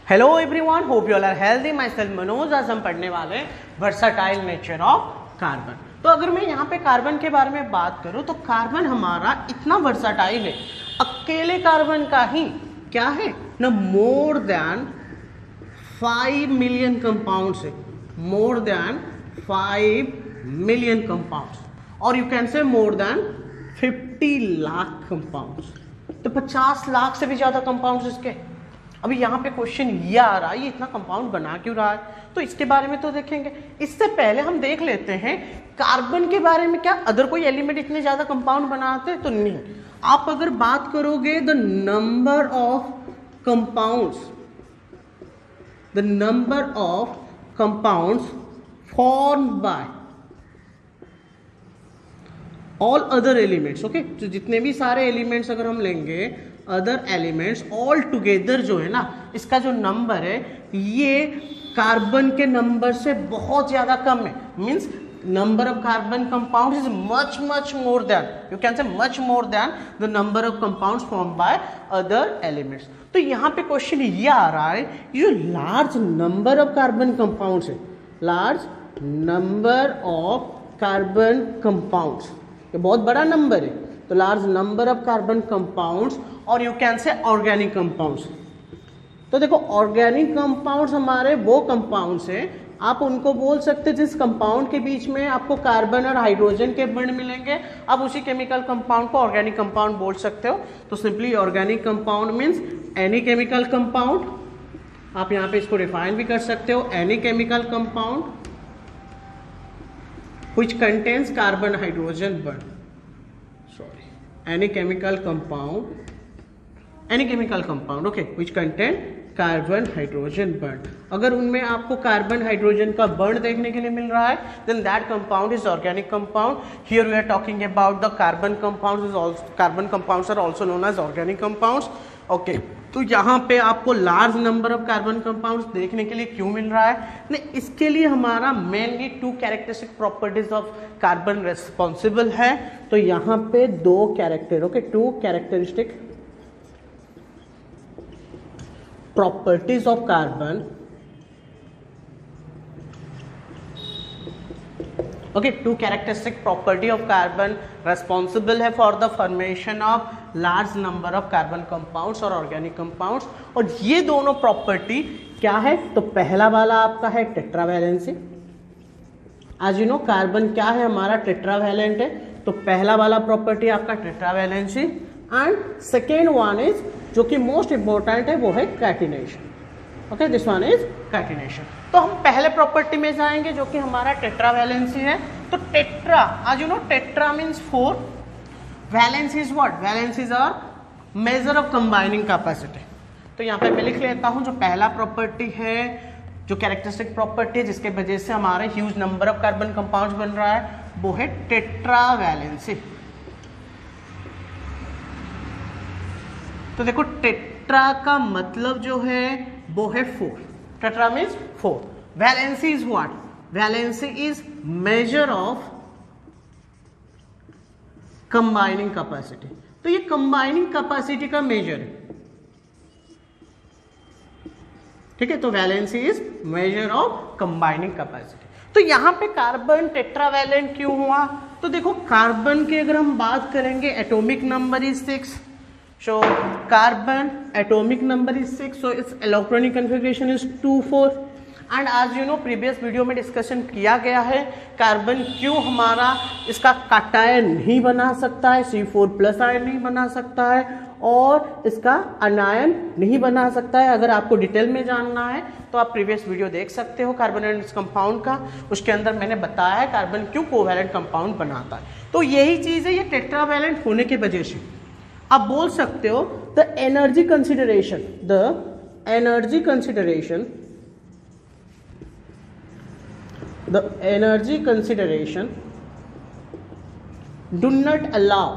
Hello everyone, hope you all are healthy. Myself Manoj. आज हम पढ़ने वाले हैं वर्सटाइल नेचर ऑफ कार्बन। तो अगर मैं यहाँ पे कार्बन के बारे में बात करूँ तो कार्बन हमारा इतना वर्सटाइल है, अकेले कार्बन का ही क्या है ना, मोर देन 5 मिलियन कंपाउंड्स है, मोर देन 5 मिलियन कंपाउंड्स, और यू कैन से मोर देन 50 लाख कंपाउंड्स। तो 50 लाख से भी ज्यादा कंपाउंड्स इसके। अभी यहाँ पे क्वेश्चन ये आ रहा है, ये इतना कंपाउंड बना क्यों रहा है, तो इसके बारे में तो देखेंगे। इससे पहले हम देख लेते हैं कार्बन के बारे में, क्या अदर कोई एलिमेंट इतने ज्यादा कंपाउंड बनाते हैं? तो नहीं। आप अगर बात करोगे the number of compounds, the number of compounds form bye all other elements, okay, तो जितने भी सारे एलिमेंट्स अगर हम लेंगे, अदर एलिमेंट्स ऑल टुगेदर जो है ना, इसका जो नंबर है ये कार्बन के नंबर से बहुत ज्यादा कम है। Means number of carbon compound is much more than, you can say much more than the number of compounds form by other elements. तो यहाँ पे क्वेश्चन ये आ रहा है, ये large number of carbon compounds है, large number of carbon compounds, ये बहुत बड़ा नंबर है। तो large number of carbon compounds, और you can say organic compounds. तो देखो ऑर्गेनिक कंपाउंड्स हमारे वो कंपाउंड्स हैं, आप उनको बोल सकते हैं जिस कंपाउंड के बीच में आपको कार्बन और हाइड्रोजन के बॉन्ड मिलेंगे, आप उसी केमिकल कंपाउंड को ऑर्गेनिक कंपाउंड बोल सकते हो। तो simply organic compound means any chemical compound, आप यहाँ पे इसको डिफाइन भी कर सकते हो, any chemical compound which contains carbon hydrogen bond, sorry, any chemical compound okay, which contain carbon hydrogen bond. अगर उनमें आपको कार्बन हाइड्रोजन का बॉन्ड देखने के लिए मिल रहा है, then that compound is organic compound. Here we are talking about the carbon compounds is also, carbon compounds are also known as organic compounds. Okay, तो यहाँ पे आपको large number of carbon compounds देखने के लिए क्यों मिल रहा है? नहीं, इसके लिए हमारा mainly 2 characteristic properties of carbon responsible है। तो यहाँ पे 2 character, okay, 2 characteristic properties of carbon, okay, 2 characteristic property of carbon responsible है for the formation of large number of carbon compounds और organic compounds। और ये दोनों प्रॉपर्टी क्या है? तो पहला वाला आपका है टेट्रावैलेंसी। आज यू नो कार्बन क्या है हमारा, टेट्रावैलेंट है, तो पहला वाला प्रॉपर्टी आपका tetravalency. And second one is, जो कि मोस्ट इंपॉर्टेंट है, वो है catenation. Okay, this one is catenation. तो हम पहले प्रॉपर्टी में जाएंगे जो कि हमारा टेट्रावैलेंसी है। तो टेट्रा, आज you know tetra means 4, valency is what, valency is our measure of combining capacity. तो यहाँ पे मैं लिख लेता हूँ, जो पहला प्रॉपर्टी है, जो कैरेक्टरिस्टिक प्रॉपर्टी है जिसके वजह से हमारे huge number of carbon compounds बन रहा है, वो है टेट्रावैलेंसी। तो देखो टेट्रा का मतलब जो है वो है 4, tetra means 4। Valency is what, valency is major of combining capacity. तो ये कंबाइनिंग कैपेसिटी का मेजर है, ठीक है। तो valency is major of combining capacity. तो यहां पे कार्बन टेट्रावैलेंट क्यों हुआ? तो देखो कार्बन की अगर हम बात करेंगे, atomic number is 6, so carbon atomic number is 6, so its electronic configuration is 2,4। and as you know previous video में डिस्कशन किया गया है, कार्बन क्यों हमारा इसका कैटायन नहीं बना सकता है, C4+ आयन नहीं बना सकता है, और इसका अनायन नहीं बना सकता है। अगर आपको डिटेल में जानना है तो आप प्रीवियस वीडियो देख सकते हो कार्बन एंड इट्स कंपाउंड का, उसके अंदर मैंने बताया है कार्बन क्यों कोवैलेंट कंपाउंड बनाता है। तो यही चीज़ है, ये टेट्रावैलेंट होने की वजह से आप बोल सकते हो the energy consideration, the energy consideration, the energy consideration do not allow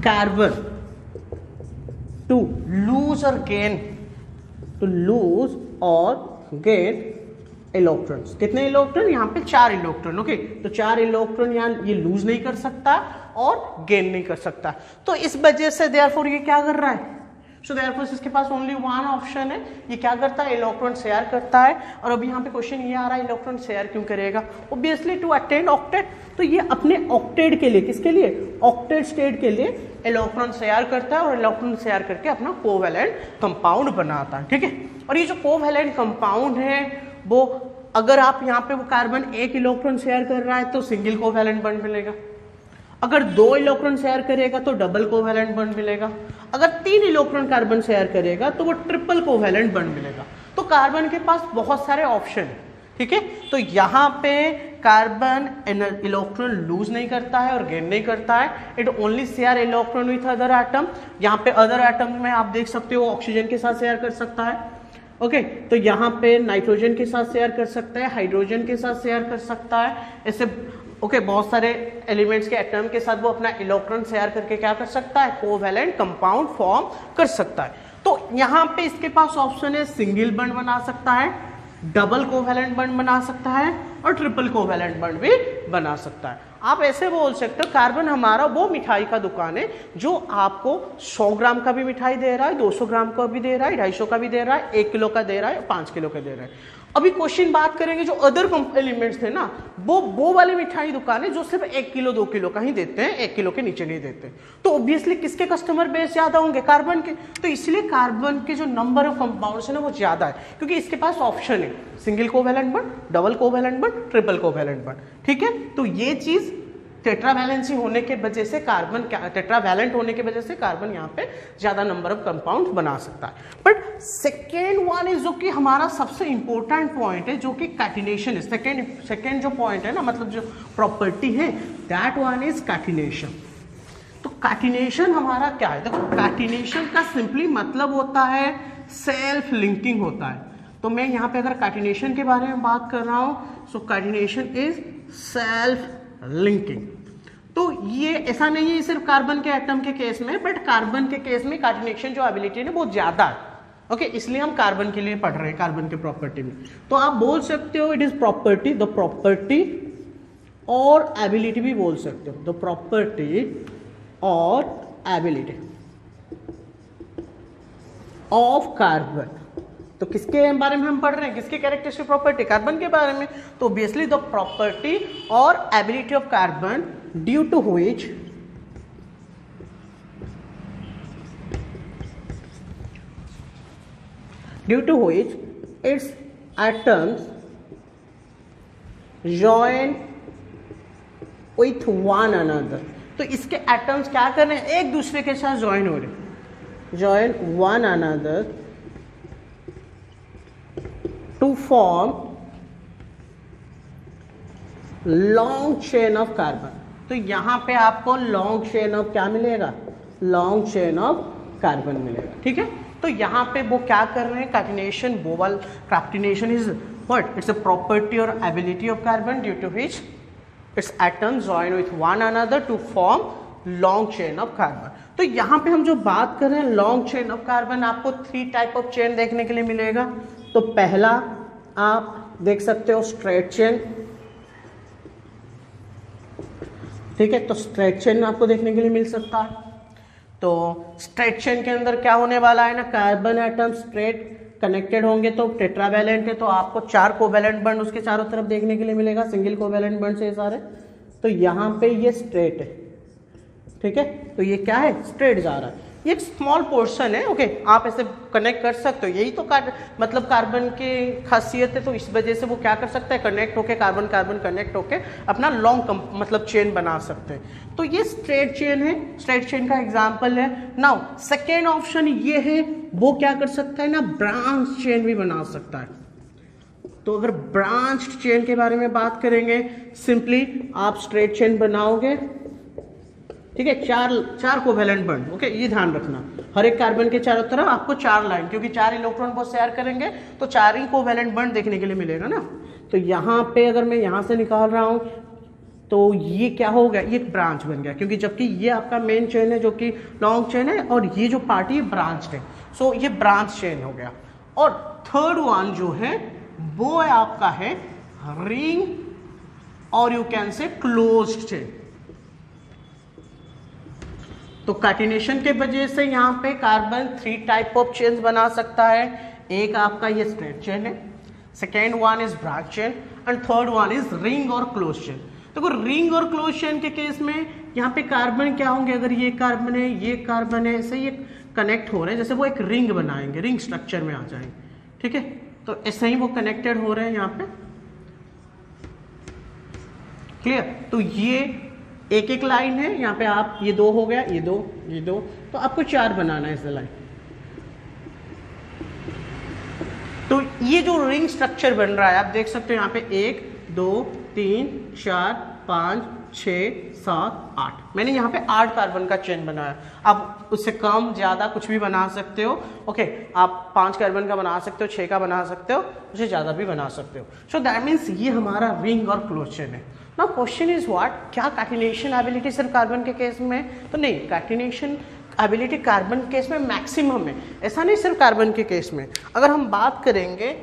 carbon to lose or gain, to lose or gain electrons. कितने इलेक्ट्रॉन? यहाँ पे 4 इलेक्ट्रॉन, ओके। तो 4 इलेक्ट्रॉन यहाँ ये लूज नहीं कर सकता और गेन नहीं कर सकता। तो इस वजह से देयरफॉर ये क्या कर रहा है, सो देयरफॉर इसके पास ओनली वन ऑप्शन है। ये क्या करता है, इलेक्ट्रॉन शेयर करता है। और अभी यहाँ पे क्वेश्चन ये आ रहा है इलेक्ट्रॉन शेयर क्यों करेगा, ऑब्वियसली टू अटेंड ऑक्टेट। तो ये अपने ऑक्टेट के लिए, किसके लिए, ऑक्टेट स्टेट के लिए इलेक्ट्रॉन शेयर करता है और इलेक्ट्रॉन शेयर करके अपना कोवैलेंट कंपाउंड बनाता है। ठीक है, और ये जो कोवैलेंट कंपाउंड है वो अगर आप यहाँ पे वो कार्बन एक इलेक्ट्रॉन शेयर कर रहा है तो सिंगल कोवैलेंट बॉन्ड मिलेगा, अगर 2 इलेक्ट्रॉन शेयर करेगा तो डबल कोवैलेंट बॉन्ड मिलेगा, अगर 3 इलेक्ट्रॉन कार्बन शेयर करेगा तो वो ट्रिपल कोवैलेंट बॉन्ड मिलेगा। तो कार्बन के पास बहुत सारे ऑप्शन है। ठीक है, तो यहाँ पे कार्बन इलेक्ट्रॉन लूज नहीं करता है और गेन नहीं करता है, it only share electron with other atom. यहाँ पे अदर एटम में आप देख सकते हो ऑक्सीजन के साथ शेयर कर सकता है। ओके, तो यहाँ पे नाइट्रोजन के साथ शेयर कर सकता है, हाइड्रोजन के साथ शेयर कर सकता है, ऐसे बहुत सारे एलिमेंट्स के एटम के साथ वो अपना इलेक्ट्रॉन शेयर करके क्या कर सकता है, कोवैलेंट कंपाउंड फॉर्म कर सकता है। तो यहाँ पे इसके पास ऑप्शन है सिंगल बॉन्ड बना सकता है, डबल कोवैलेंट बॉन्ड बना सकता है और ट्रिपल कोवैलेंट बॉन्ड भी बना सकता है। आप ऐसे बोल सकते हो कार्बन हमारा वो मिठाई का दुकान है जो आपको 100 ग्राम का भी मिठाई दे रहा है, 200 ग्राम का भी दे रहा है, 250 का भी दे रहा है, 1 किलो का दे रहा है, 5 किलो का दे रहा है। अभी क्वेश्चन बात करेंगे जो अदर एलिमेंट्स थे ना, वो वाले मिठाई दुकान है जो सिर्फ 1 किलो 2 किलो का ही देते हैं, 1 किलो के नीचे नहीं देते। तो ऑब्वियसली किसके कस्टमर बेस ज्यादा होंगे, कार्बन के। तो इसलिए कार्बन के जो नंबर ऑफ कंपाउंड्स है ना वो ज्यादा है, क्योंकि इसके पास ऑप्शन है single covalent bond, double covalent bond, triple covalent bond. ठीक है, तो ये चीज टेट्रावैलेंसी होने के वजह से कार्बन, टेट्रावैलेंट होने की वजह से कार्बन यहाँ पे ज्यादा नंबर ऑफ कंपाउंड बना सकता है। बट सेकेंड वन इज जो कि हमारा सबसे इंपॉर्टेंट पॉइंट है, जो कि कैटिनेशन है। सेकेंड जो पॉइंट है ना, मतलब जो प्रॉपर्टी है, दैट वन इज कैटिनेशन। तो कैटिनेशन हमारा क्या है, देखो कैटिनेशन का सिंपली मतलब होता है सेल्फ लिंकिंग होता है। तो मैं यहाँ पे अगर कैटिनेशन के बारे में बात कर रहा हूँ, सो कैटिनेशन इज सेल्फ लिंकिंग। तो ये ऐसा नहीं है सिर्फ कार्बन के एटम के केस में, बट कार्बन के केस में कैटिनेशन जो एबिलिटी है बहुत ज्यादा है। ओके, इसलिए हम कार्बन के लिए पढ़ रहे हैं, कार्बन के प्रॉपर्टी में। तो आप बोल सकते हो it is property, the property और एबिलिटी भी बोल सकते हो, द प्रॉपर्टी और एबिलिटी ऑफ कार्बन। तो किसके बारे में हम पढ़ रहे हैं, किसके कैरेक्टरिस्टिक प्रॉपर्टी, कार्बन के बारे में। तो ऑब्वियसली द प्रॉपर्टी और ability of carbon due to which its atoms join with one another। तो इसके एटम्स क्या कर रहे हैं, एक दूसरे के साथ ज्वाइन हो रहे हैं, join one another to form long chain of carbon. तो यहां पे आपको लॉन्ग चेन ऑफ क्या मिलेगा, लॉन्ग चेन ऑफ कार्बन मिलेगा। ठीक है, तो यहां पे वो क्या कर रहे हैं, कैटिनेशन, बोवल catenation is what, it's a property और ability of carbon due to which its atoms join with one another to form long chain of carbon. तो यहां पे हम जो बात कर रहे हैं लॉन्ग चेन ऑफ कार्बन, आपको 3 टाइप ऑफ चेन देखने के लिए मिलेगा। तो पहला आप देख सकते हो स्ट्रेट चेन। ठीक है, तो स्ट्रेट चेन आपको देखने के लिए मिल सकता है। तो स्ट्रेट चेन के अंदर क्या होने वाला है ना, कार्बन एटम स्ट्रेट कनेक्टेड होंगे तो टेट्रावैलेंट है, तो आपको 4 कोवैलेंट बॉन्ड उसके चारों तरफ देखने के लिए मिलेगा, सिंगल कोवैलेंट बॉन्ड से सारे। तो यहाँ पे ये स्ट्रेट है। ठीक है, तो ये क्या है, स्ट्रेट जा रहा है, ये एक स्मॉल पोर्शन है। ओके, आप ऐसे कनेक्ट कर सकते हो, यही तो मतलब कार्बन की खासियत है। तो इस वजह से वो क्या कर सकता है, कनेक्ट होके कार्बन कार्बन कनेक्ट होके अपना लॉन्ग मतलब चेन बना सकते हैं। तो ये स्ट्रेट चेन है, स्ट्रेट चेन का एग्जांपल है। नाउ सेकेंड ऑप्शन ये है, वो क्या कर सकता है ना, ब्रांच चेन भी बना सकता है। तो अगर ब्रांच चेन के बारे में बात करेंगे, सिंपली आप स्ट्रेट चेन बनाओगे। ठीक है, 4 कोवैलेंट बॉन्ड। ओके, ये ध्यान रखना, हर एक कार्बन के चारों तरफ आपको 4 लाइन, क्योंकि 4 इलेक्ट्रॉन को शेयर करेंगे तो 4 ही कोवैलेंट बॉन्ड देखने के लिए मिलेगा ना। तो यहाँ पे अगर मैं यहाँ से निकाल रहा हूँ तो ये क्या हो गया, ये ब्रांच बन गया, क्योंकि जबकि ये आपका मेन चेन है जो कि लॉन्ग चेन है, और ये जो पार्ट है ब्रांच है, सो ये ब्रांच चेन हो गया। और थर्ड वन जो है वो है आपका है रिंग, और यू कैन से क्लोज्ड चेन। तो कार्टिनेशन के वजह से यहाँ पे कार्बन 3 टाइप ऑफ चेन बना सकता है। एक आपका ये स्ट्रेट चेन है, second one is branch chain and third one is ring और क्लोज चेन। देखो रिंग और क्लोज चेन के केस में यहाँ पे कार्बन क्या होंगे, अगर ये कार्बन है ये कार्बन है, ऐसे ये कनेक्ट हो रहे हैं, जैसे वो एक रिंग बनाएंगे, रिंग स्ट्रक्चर में आ जाएंगे, ठीक है। तो ऐसे ही वो कनेक्टेड हो रहे हैं यहाँ पे, क्लियर। तो ये एक एक लाइन है, यहाँ पे आप ये 2 हो गया, ये 2 ये 2, तो आपको 4 बनाना है इस लाइन। तो ये जो रिंग स्ट्रक्चर बन रहा है आप देख सकते हो यहाँ पे 1 2 3 4 5 6 7 8, मैंने यहाँ पे 8 कार्बन का चेन बनाया। आप उससे कम ज़्यादा कुछ भी बना सकते हो, ओके। आप 5 कार्बन का बना सकते हो, 6 का बना सकते हो, उससे ज़्यादा भी बना सकते हो। सो दैट मीन्स ये हमारा रिंग और क्लोज चेन है। नाउ क्वेश्चन इज व्हाट, क्या कार्टिनेशन एबिलिटी सिर्फ कार्बन के केस में? तो नहीं, कार्टिनेशन एबिलिटी कार्बन के केस में मैक्सिमम है, ऐसा नहीं सिर्फ कार्बन के केस में। अगर हम बात करेंगे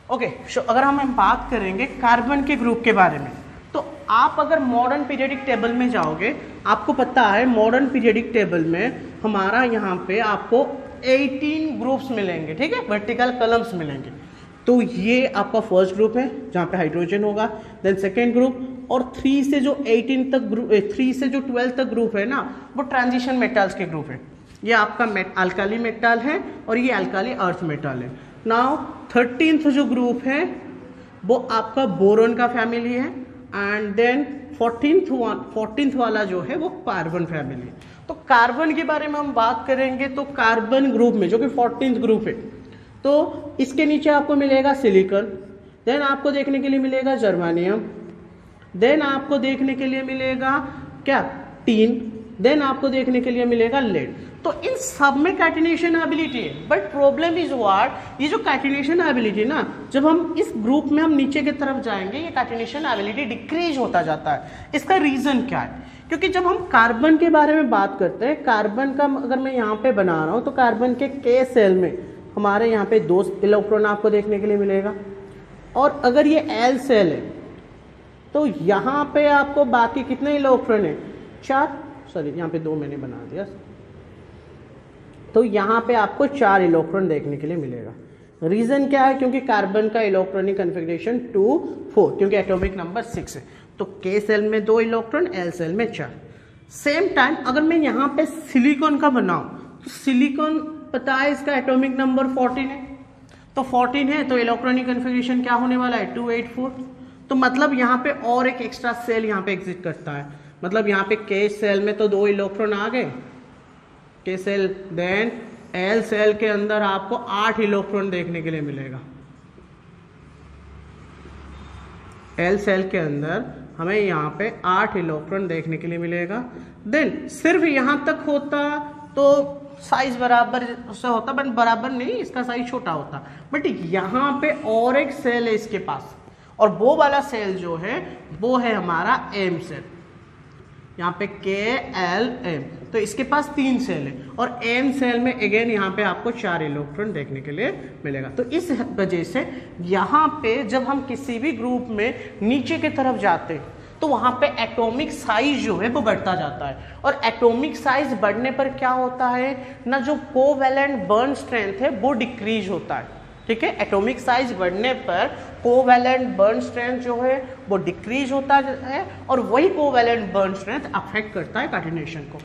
अगर हम बात करेंगे कार्बन के ग्रुप के बारे में, तो आप अगर मॉडर्न पीरियडिक टेबल में जाओगे, आपको पता है मॉडर्न पीरियडिक टेबल में हमारा यहाँ पे आपको 18 ग्रुप्स मिलेंगे, ठीक है, वर्टिकल कॉलम्स मिलेंगे। तो ये आपका फर्स्ट ग्रुप है जहाँ पे हाइड्रोजन होगा, देन सेकेंड ग्रुप, और 3 से जो 18 तक ग्रुप, 3 से जो 12 तक ग्रुप है ना, वो ट्रांजिशन मेटल्स के ग्रुप है। ये आपका अल्काली मेटल है और ये अल्काली अर्थ मेटल है। नाउ 13th जो ग्रुप है वो आपका बोरोन का फैमिली है, एंड देन 14th वाला जो है वो कार्बन फैमिली है। तो कार्बन के बारे में हम बात करेंगे तो कार्बन ग्रुप में जो कि 14th ग्रुप है, तो इसके नीचे आपको मिलेगा सिलिकॉन, देन आपको देखने के लिए मिलेगा जर्मानियम, देन आपको देखने के लिए मिलेगा क्या, टीन, देन आपको देखने के लिए मिलेगा लेड। तो इन सब में कार्टिनेशन एबिलिटी है, बट प्रॉब्लम इज व्हाट, ये जो कार्टिनेशन एबिलिटी ना, जब हम इस ग्रुप में हम नीचे की तरफ जाएंगे ये कार्टिनेशन एबिलिटी डिक्रीज होता जाता है। इसका रीजन क्या है? क्योंकि जब हम कार्बन के बारे में बात करते हैं, कार्बन का अगर मैं यहाँ पे बना रहा हूँ तो कार्बन के K सेल में हमारे यहाँ पे 2 इलेक्ट्रॉन आपको देखने के लिए मिलेगा, और अगर ये L सेल है तो यहाँ पे आपको बाकी कितने इलेक्ट्रॉन है, 4, सॉरी यहाँ पे 2 मैंने बना दिया, तो यहाँ पे आपको 4 इलेक्ट्रॉन देखने के लिए मिलेगा। रीजन क्या है? क्योंकि कार्बन का इलेक्ट्रॉनिक कन्फिग्रेशन 2 4, क्योंकि एटॉमिक नंबर 6 है, तो K सेल में 2 इलेक्ट्रॉन, L सेल में 4। सेम टाइम अगर मैं यहाँ पे सिलिकॉन का बनाऊं तो सिलिकॉन पता है इसका एटॉमिक नंबर 14 है, तो 14 है तो इलेक्ट्रॉनिक कन्फिग्रेशन क्या होने वाला है, 284। तो मतलब यहाँ पे और एक एक्स्ट्रा सेल यहाँ पे एग्जिस्ट करता है, मतलब यहाँ पे K सेल में तो 2 इलेक्ट्रॉन आ गए, K shell, then L shell के अंदर आपको 8 इलेक्ट्रॉन देखने के लिए मिलेगा। L सेल के अंदर हमें यहाँ पे 8 इलेक्ट्रॉन देखने के लिए मिलेगा। देन सिर्फ यहाँ तक होता तो साइज बराबर से होता, बट बराबर नहीं, इसका साइज छोटा होता, बट यहाँ पे और एक सेल है इसके पास, और वो वाला सेल जो है वो है हमारा M सेल, यहाँ पे KLM, तो इसके पास 3 सेल है, और M सेल में अगेन यहाँ पे आपको 4 इलेक्ट्रॉन देखने के लिए मिलेगा। तो इस वजह से यहाँ पे जब हम किसी भी ग्रुप में नीचे की तरफ जाते हैं तो वहाँ पे एटॉमिक साइज जो है वो बढ़ता जाता है, और एटॉमिक साइज बढ़ने पर क्या होता है ना, जो कोवैलेंट बॉन्ड स्ट्रेंथ है वो डिक्रीज होता है, ठीक है। एटॉमिक साइज बढ़ने पर कोवैलेंट बॉन्ड स्ट्रेंथ जो है वो डिक्रीज होता है, और वही कोवैलेंट बॉन्ड स्ट्रेंथ अफेक्ट करता है कार्टिनेशन को।